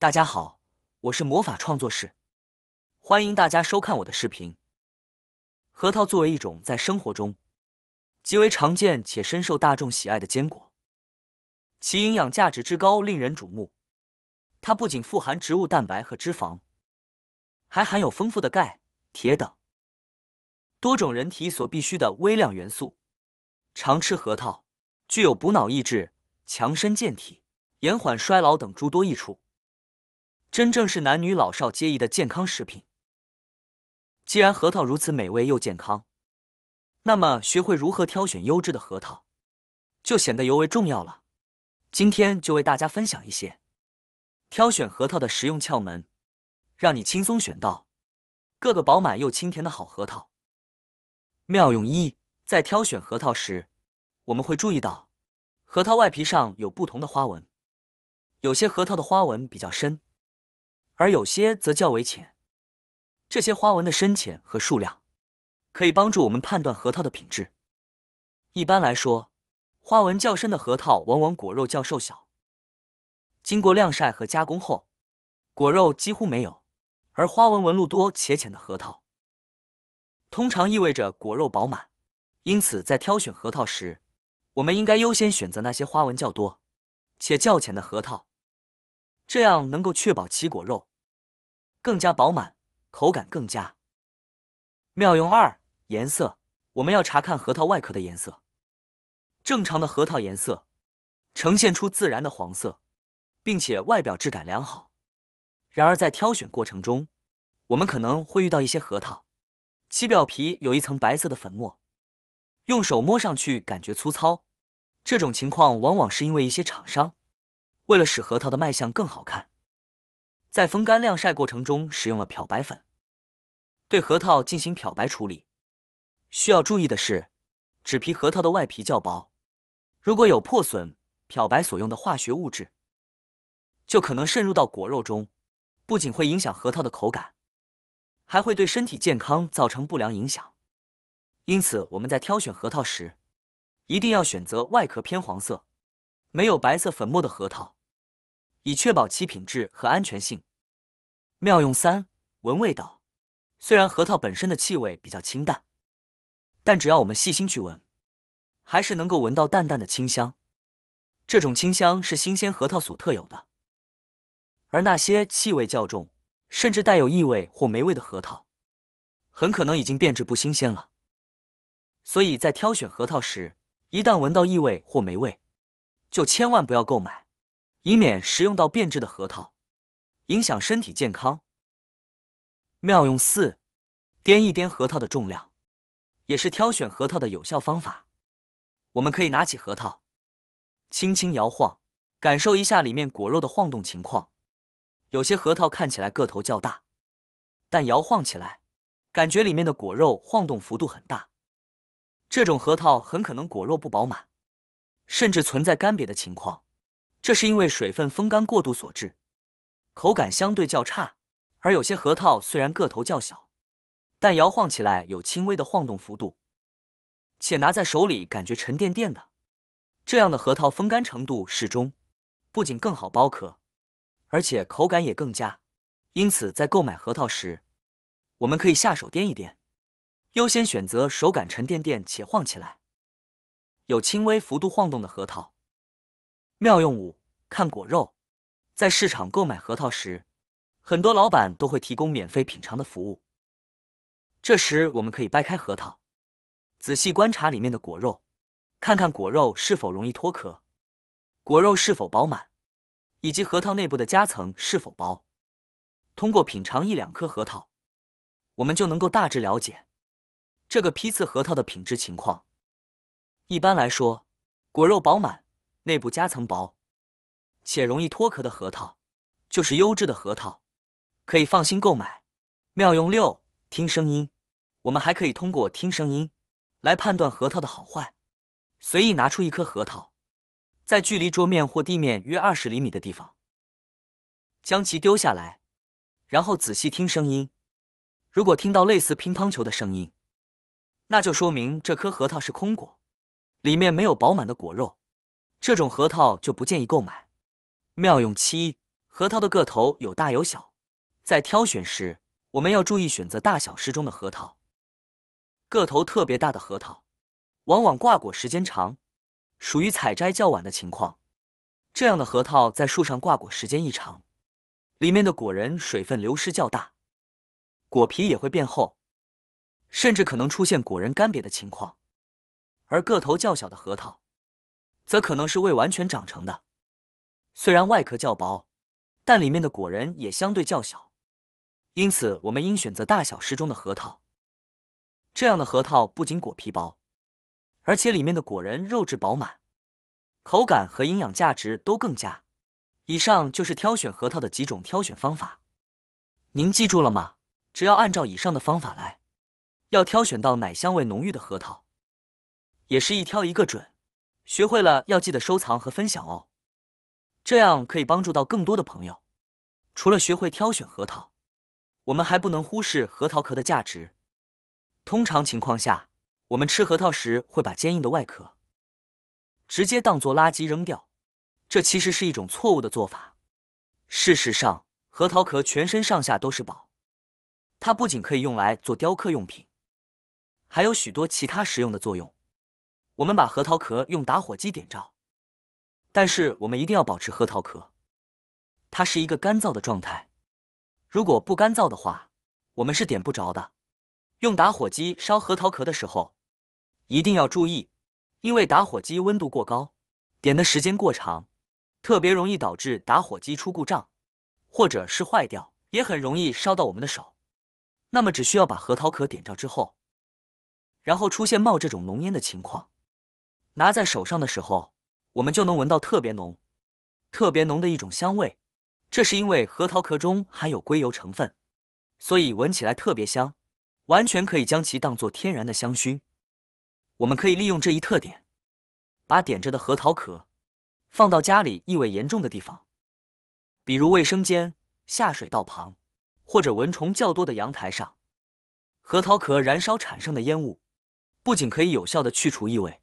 大家好，我是魔法创作室，欢迎大家收看我的视频。核桃作为一种在生活中极为常见且深受大众喜爱的坚果，其营养价值之高令人瞩目。它不仅富含植物蛋白和脂肪，还含有丰富的钙、铁等多种人体所必需的微量元素。常吃核桃具有补脑益智、强身健体、延缓衰老等诸多益处，真正是男女老少皆宜的健康食品。既然核桃如此美味又健康，那么学会如何挑选优质的核桃就显得尤为重要了。今天就为大家分享一些挑选核桃的实用窍门，让你轻松选到个个饱满又清甜的好核桃。妙用一：在挑选核桃时，我们会注意到核桃外皮上有不同的花纹，有些核桃的花纹比较深，而有些则较为浅。这些花纹的深浅和数量可以帮助我们判断核桃的品质。一般来说，花纹较深的核桃往往果肉较瘦小，经过晾晒和加工后，果肉几乎没有；而花纹纹路多且浅的核桃，通常意味着果肉饱满。因此，在挑选核桃时，我们应该优先选择那些花纹较多且较浅的核桃，这样能够确保其果肉更加饱满，口感更佳。妙用二：颜色。我们要查看核桃外壳的颜色。正常的核桃颜色呈现出自然的黄色，并且外表质感良好。然而在挑选过程中，我们可能会遇到一些核桃，其表皮有一层白色的粉末，用手摸上去感觉粗糙。这种情况往往是因为一些厂商为了使核桃的卖相更好看，在风干晾晒过程中使用了漂白粉，对核桃进行漂白处理。需要注意的是，纸皮核桃的外皮较薄，如果有破损，漂白所用的化学物质就可能渗入到果肉中，不仅会影响核桃的口感，还会对身体健康造成不良影响。因此，我们在挑选核桃时，一定要选择外壳偏黄色、没有白色粉末的核桃，以确保其品质和安全性。妙用三：闻味道。虽然核桃本身的气味比较清淡，但只要我们细心去闻，还是能够闻到淡淡的清香。这种清香是新鲜核桃所特有的。而那些气味较重，甚至带有异味或霉味的核桃，很可能已经变质不新鲜了。所以在挑选核桃时，一旦闻到异味或霉味，就千万不要购买，以免食用到变质的核桃，影响身体健康。妙用四：掂一掂核桃的重量，也是挑选核桃的有效方法。我们可以拿起核桃，轻轻摇晃，感受一下里面果肉的晃动情况。有些核桃看起来个头较大，但摇晃起来，感觉里面的果肉晃动幅度很大。这种核桃很可能果肉不饱满，甚至存在干瘪的情况，这是因为水分风干过度所致，口感相对较差。而有些核桃虽然个头较小，但摇晃起来有轻微的晃动幅度，且拿在手里感觉沉甸甸的，这样的核桃风干程度适中，不仅更好剥壳，而且口感也更佳。因此在购买核桃时，我们可以下手掂一掂，优先选择手感沉甸甸且晃起来有轻微幅度晃动的核桃。妙用五：看果肉。在市场购买核桃时，很多老板都会提供免费品尝的服务。这时我们可以掰开核桃，仔细观察里面的果肉，看看果肉是否容易脱壳，果肉是否饱满，以及核桃内部的夹层是否薄。通过品尝一两颗核桃，我们就能够大致了解这个批次核桃的品质情况。一般来说，果肉饱满、内部夹层薄且容易脱壳的核桃就是优质的核桃，可以放心购买。妙用六：听声音。我们还可以通过听声音来判断核桃的好坏。随意拿出一颗核桃，在距离桌面或地面约20厘米的地方，将其丢下来，然后仔细听声音。如果听到类似乒乓球的声音，那就说明这颗核桃是空果，里面没有饱满的果肉，这种核桃就不建议购买。妙用七：核桃的个头有大有小，在挑选时，我们要注意选择大小适中的核桃。个头特别大的核桃，往往挂果时间长，属于采摘较晚的情况。这样的核桃在树上挂果时间一长，里面的果仁水分流失较大，果皮也会变厚，甚至可能出现果仁干瘪的情况。而个头较小的核桃，则可能是未完全长成的，虽然外壳较薄，但里面的果仁也相对较小，因此我们应选择大小适中的核桃。这样的核桃不仅果皮薄，而且里面的果仁肉质饱满，口感和营养价值都更佳。以上就是挑选核桃的几种挑选方法，您记住了吗？只要按照以上的方法来，要挑选到奶香味浓郁的核桃，也是一挑一个准。学会了要记得收藏和分享哦，这样可以帮助到更多的朋友。除了学会挑选核桃，我们还不能忽视核桃壳的价值。通常情况下，我们吃核桃时会把坚硬的外壳直接当作垃圾扔掉，这其实是一种错误的做法。事实上，核桃壳全身上下都是宝，它不仅可以用来做雕刻用品，还有许多其他实用的作用。我们把核桃壳用打火机点着，但是我们一定要保持核桃壳它是一个干燥的状态，如果不干燥的话，我们是点不着的。用打火机烧核桃壳的时候，一定要注意，因为打火机温度过高，点的时间过长，特别容易导致打火机出故障，或者是坏掉，也很容易烧到我们的手。那么只需要把核桃壳点着之后，然后出现冒这种浓烟的情况，拿在手上的时候，我们就能闻到特别浓的一种香味。这是因为核桃壳中含有硅油成分，所以闻起来特别香，完全可以将其当作天然的香薰。我们可以利用这一特点，把点着的核桃壳放到家里异味严重的地方，比如卫生间、下水道旁，或者蚊虫较多的阳台上。核桃壳燃烧产生的烟雾，不仅可以有效的去除异味，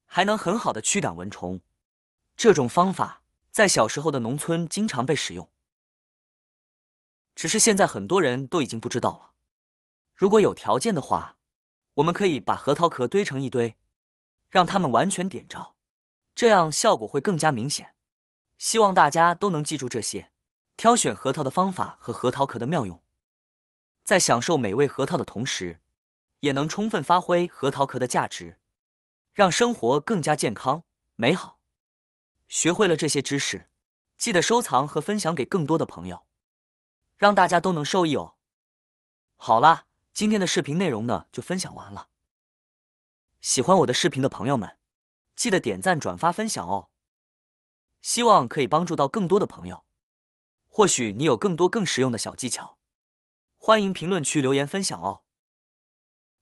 还能很好的驱赶蚊虫。这种方法在小时候的农村经常被使用，只是现在很多人都已经不知道了。如果有条件的话，我们可以把核桃壳堆成一堆，让它们完全点着，这样效果会更加明显。希望大家都能记住这些挑选核桃的方法和核桃壳的妙用，在享受美味核桃的同时，也能充分发挥核桃壳的价值，让生活更加健康美好。学会了这些知识，记得收藏和分享给更多的朋友，让大家都能受益哦。好啦，今天的视频内容呢就分享完了。喜欢我的视频的朋友们，记得点赞、转发、分享哦。希望可以帮助到更多的朋友。或许你有更多更实用的小技巧，欢迎评论区留言分享哦。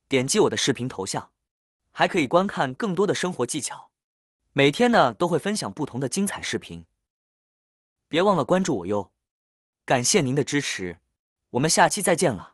点击我的视频头像，还可以观看更多的生活技巧。每天呢都会分享不同的精彩视频，别忘了关注我哟。感谢您的支持，我们下期再见了。